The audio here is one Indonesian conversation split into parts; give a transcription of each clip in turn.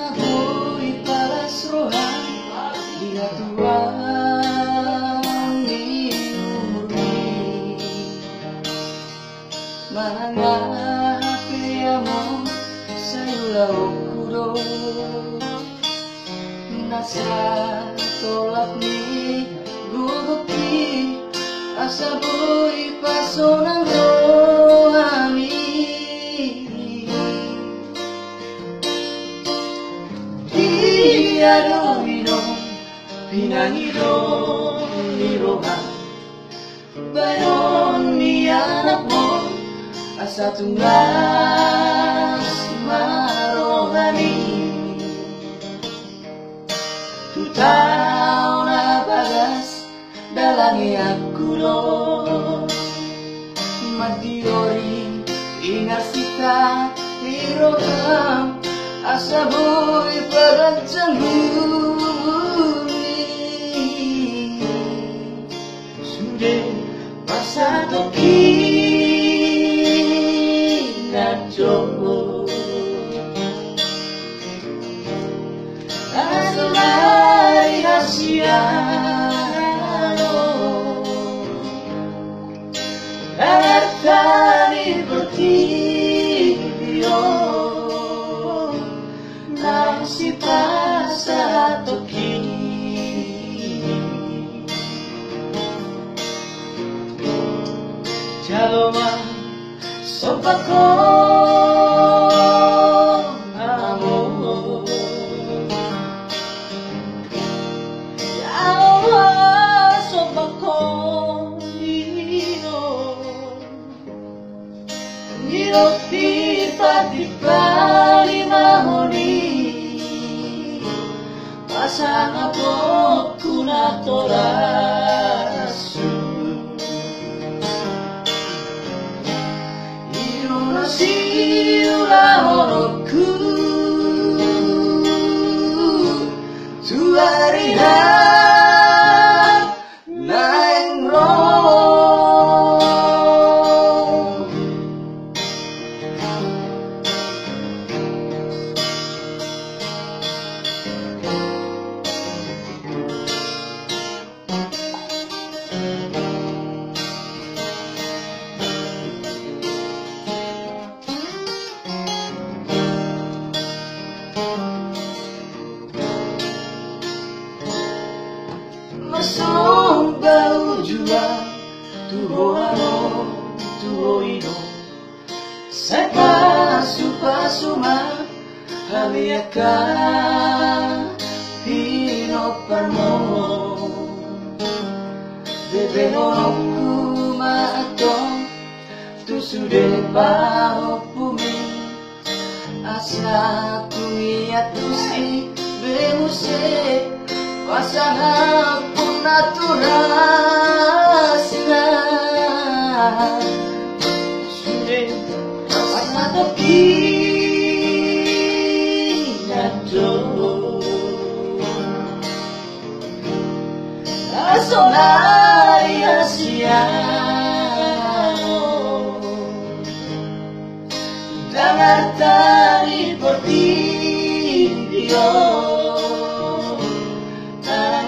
ako'y palasrohan di atuang inuri manangahapi mo sa'yo laok kudo nasa tolak ni gugupi asaboy paso ng rohani Ado-minong pinangiro-irohan bayon ni anak mo asa tunglas marohani tutaw na bagas dalangi aku lo madiori ingasita iroham asaboy perancang bumi sudah masa toki najo asalai hasiano alertani bertibio si pasa toki Jaloma sopako amor Jaloma sopako Niro tiba-tiba lima honi pasang apok kuna torasu Indonesia ulahoroku tuariha naeng Masong bau jua tuho ano tuho ino Sapa supa suma hamiaka pino parmo Bebe honongku maatong tu sude paho pumi Asa kumiatusi bemuse Pasangan pun naturasna Sudah pasang toki najo Asonari hasiano Dangar tari portidio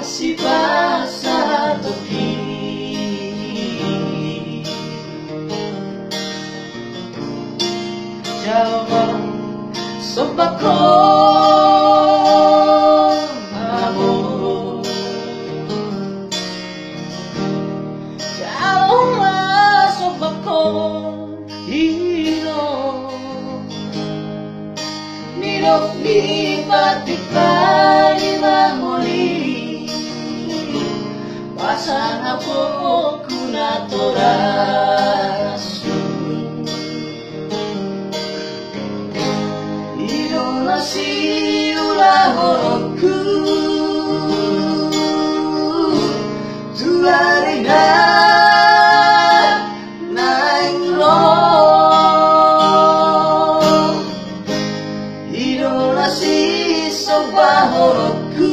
si pasa toki Jaloma sopako amor Jaloma sopako hino Niro lipat-lipat pasang apok kuna torasu Indonesia ulahoroku tuarina naeng Indonesia sobahoroku